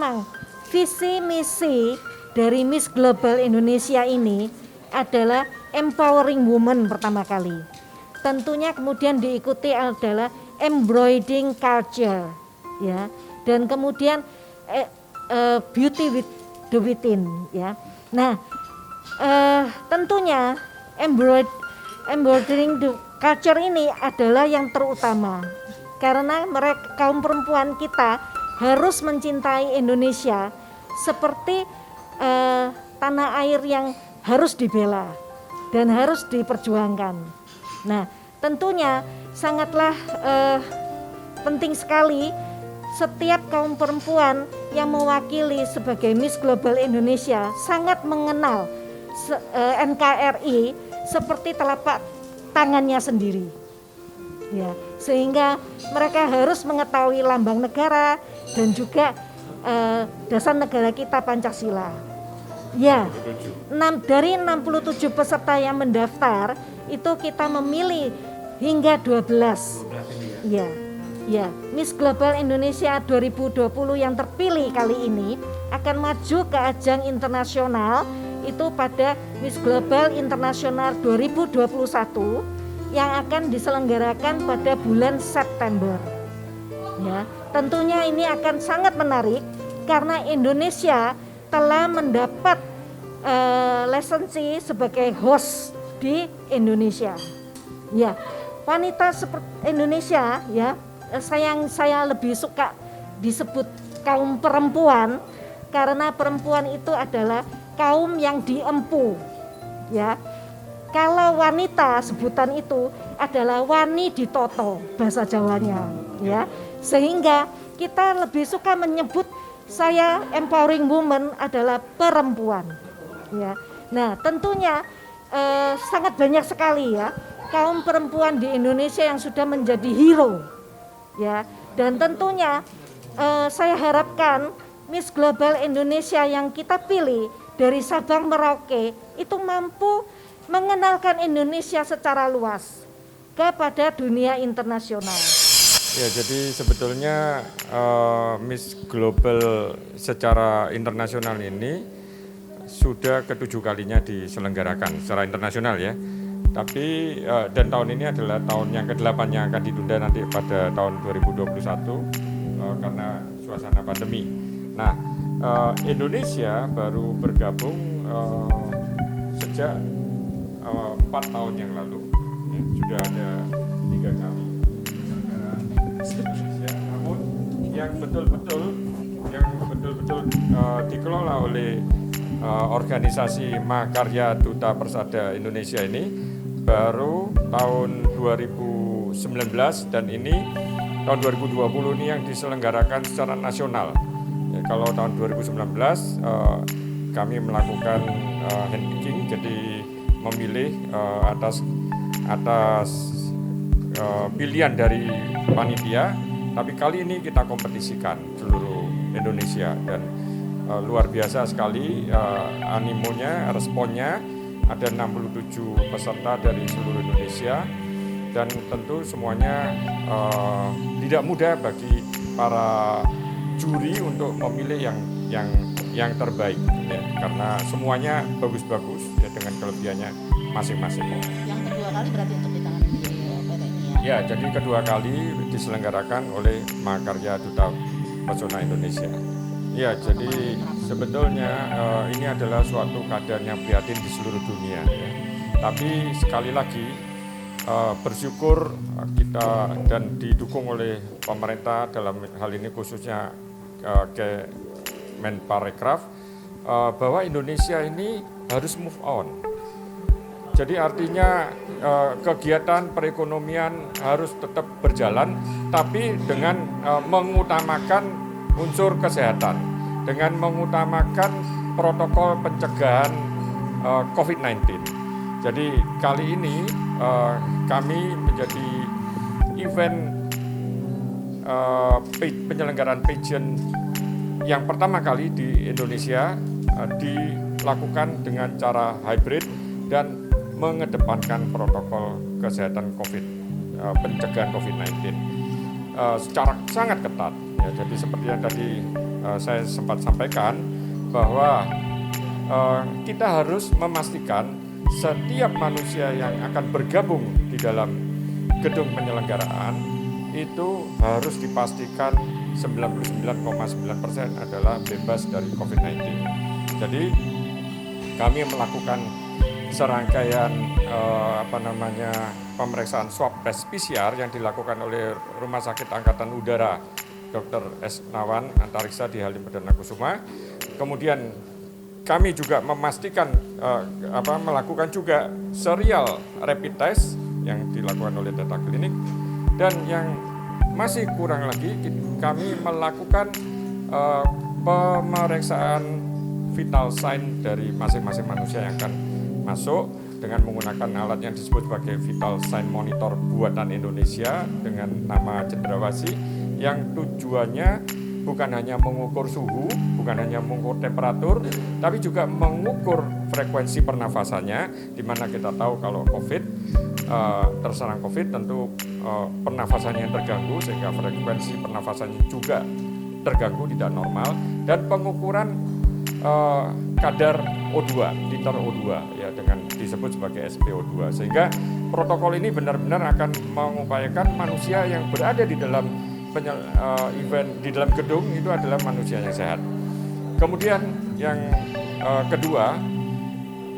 memang visi misi dari Miss Global Indonesia ini adalah empowering women pertama kali. Tentunya kemudian diikuti adalah embroidering culture, ya, dan kemudian beauty with the within, ya. Nah, tentunya embroidering the culture ini adalah yang terutama karena mereka kaum perempuan kita harus mencintai Indonesia seperti tanah air yang harus dibela dan harus diperjuangkan. Nah, tentunya sangatlah penting sekali setiap kaum perempuan yang mewakili sebagai Miss Global Indonesia sangat mengenal NKRI seperti telapak tangannya sendiri. Ya, sehingga mereka harus mengetahui lambang negara dan juga dasar negara kita Pancasila. Ya, dari 67 peserta yang mendaftar itu kita memilih hingga 12. Ya, ya, Miss Global Indonesia 2020 yang terpilih kali ini akan maju ke ajang internasional itu pada Miss Global Internasional 2021 yang akan diselenggarakan pada bulan September. Ya, tentunya ini akan sangat menarik karena Indonesia telah mendapat lisensi sebagai host di Indonesia. Ya, wanita seperti Indonesia, ya, saya lebih suka disebut kaum perempuan karena perempuan itu adalah kaum yang diempu, ya. Kalau wanita sebutan itu adalah wani ditoto bahasa Jawanya, ya. Sehingga kita lebih suka menyebut saya empowering woman adalah perempuan, ya. Nah, tentunya sangat banyak sekali ya kaum perempuan di Indonesia yang sudah menjadi hero, ya. Dan tentunya saya harapkan Miss Global Indonesia yang kita pilih dari Sabang Merauke itu mampu mengenalkan Indonesia secara luas kepada dunia internasional. Ya, jadi sebetulnya Miss Global secara internasional ini sudah ke-7 kalinya diselenggarakan secara internasional ya. Tapi dan tahun ini adalah tahun yang ke-8 yang akan ditunda nanti pada tahun 2021 karena suasana pandemi. Nah, Indonesia baru bergabung sejak 4 tahun yang lalu. Ya, sudah ada 3 kali Indonesia, namun yang betul-betul dikelola oleh organisasi Mahakarya Duta Persada Indonesia ini baru tahun 2019 dan ini tahun 2020 ini yang diselenggarakan secara nasional. Ya, kalau tahun 2019 kami melakukan handpicking, jadi memilih atas pilihan dari panitia, tapi kali ini kita kompetisikan seluruh Indonesia dan luar biasa sekali animonya, responnya. Ada 67 peserta dari seluruh Indonesia dan tentu semuanya tidak mudah bagi para juri untuk memilih yang terbaik ya, karena semuanya bagus-bagus ya, dengan kelebihannya masing-masing. Yang kedua kali berarti untuk ditangani di PT ini ya? Ya, jadi kedua kali diselenggarakan oleh Mahakarya Duta Pesona Indonesia. Ya, jadi sebetulnya ini adalah suatu keadaan yang prihatin di seluruh dunia ya. Tapi sekali lagi bersyukur kita dan didukung oleh pemerintah dalam hal ini khususnya Kemenparekraf bahwa Indonesia ini harus move on. Jadi artinya kegiatan perekonomian harus tetap berjalan, tapi dengan mengutamakan unsur kesehatan, dengan mengutamakan protokol pencegahan COVID-19. Jadi kali ini kami menjadi event penyelenggaraan pageant yang pertama kali di Indonesia dilakukan dengan cara hybrid dan mengedepankan protokol kesehatan pencegahan COVID-19 secara sangat ketat. Ya, jadi seperti yang tadi saya sempat sampaikan bahwa kita harus memastikan setiap manusia yang akan bergabung di dalam gedung penyelenggaraan itu harus dipastikan 99,9% adalah bebas dari COVID-19. Jadi kami melakukan serangkaian pemeriksaan swab tes PCR yang dilakukan oleh Rumah Sakit Angkatan Udara Dr. S. Nawan Antariksa di Halim Perdana Kusuma. Kemudian kami juga memastikan melakukan juga serial rapid test yang dilakukan oleh data klinik, dan yang masih kurang lagi kami melakukan pemeriksaan vital sign dari masing-masing manusia yang akan masuk dengan menggunakan alat yang disebut sebagai Vital Sign Monitor buatan Indonesia dengan nama Cendrawasih, yang tujuannya bukan hanya mengukur suhu, bukan hanya mengukur temperatur, tapi juga mengukur frekuensi pernafasannya, di mana kita tahu kalau terserang COVID tentu pernafasannya yang terganggu, sehingga frekuensi pernafasannya juga terganggu, tidak normal, dan pengukuran kadar O2, liter O2 ya, dengan disebut sebagai SpO2, sehingga protokol ini benar-benar akan mengupayakan manusia yang berada di dalam event di dalam gedung itu adalah manusia yang sehat. Kemudian yang kedua,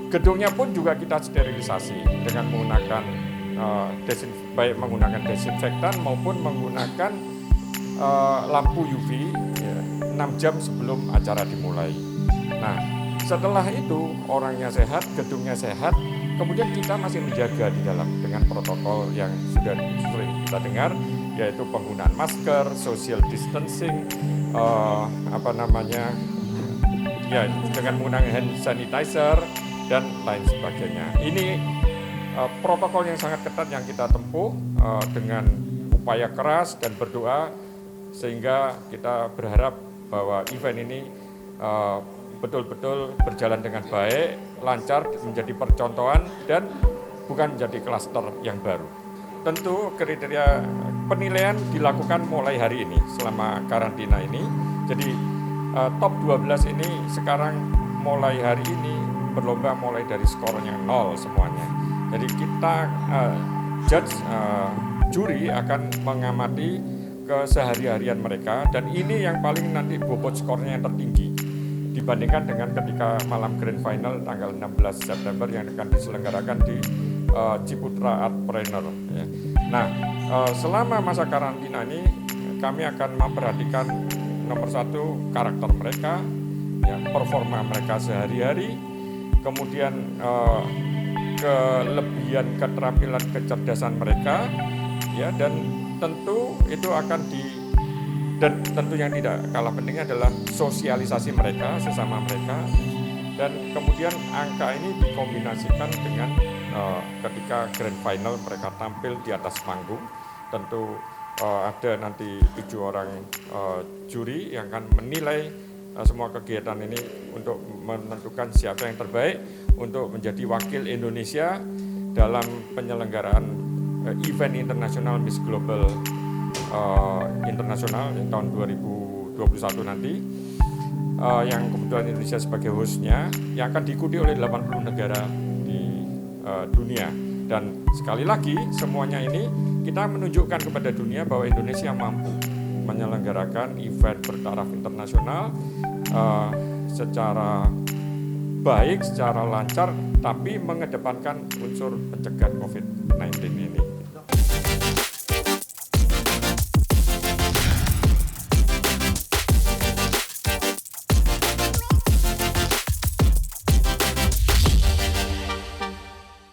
gedungnya pun juga kita sterilisasi dengan menggunakan baik menggunakan desinfektan maupun menggunakan lampu UV ya, 6 jam sebelum acara dimulai. Nah, setelah itu orangnya sehat, gedungnya sehat, kemudian kita masih menjaga di dalam dengan protokol yang sudah sering kita dengar, yaitu penggunaan masker, social distancing, dengan menggunakan hand sanitizer dan lain sebagainya. Ini protokol yang sangat ketat yang kita tempuh dengan upaya keras dan berdoa, sehingga kita berharap bahwa event ini betul-betul berjalan dengan baik, lancar, menjadi percontohan dan bukan menjadi klaster yang baru. Tentu kriteria penilaian dilakukan mulai hari ini selama karantina ini. Jadi top 12 ini sekarang mulai hari ini berlomba mulai dari skornya 0 semuanya. Jadi kita juri akan mengamati kesehari-harian mereka, dan ini yang paling nanti bobot skornya yang tertinggi dibandingkan dengan ketika malam grand final tanggal 16 September yang akan diselenggarakan di Ciputra Artpreneur. Ya. Nah, selama masa karantina ini kami akan memperhatikan nomor satu karakter mereka, ya, performa mereka sehari-hari, kemudian kelebihan keterampilan kecerdasan mereka, ya, dan tentu itu akan dan tentu yang tidak kalah pentingnya adalah sosialisasi mereka sesama mereka, dan kemudian angka ini dikombinasikan dengan ketika grand final mereka tampil di atas panggung. Tentu ada nanti 7 orang juri yang akan menilai semua kegiatan ini untuk menentukan siapa yang terbaik untuk menjadi wakil Indonesia dalam penyelenggaraan event internasional Miss Global internasional tahun 2021 nanti, yang kebetulan Indonesia sebagai hostnya, yang akan diikuti oleh 80 negara di dunia. Dan sekali lagi semuanya ini kita menunjukkan kepada dunia bahwa Indonesia mampu menyelenggarakan event bertaraf internasional secara baik, secara lancar, tapi mengedepankan unsur pencegahan COVID-19 ini.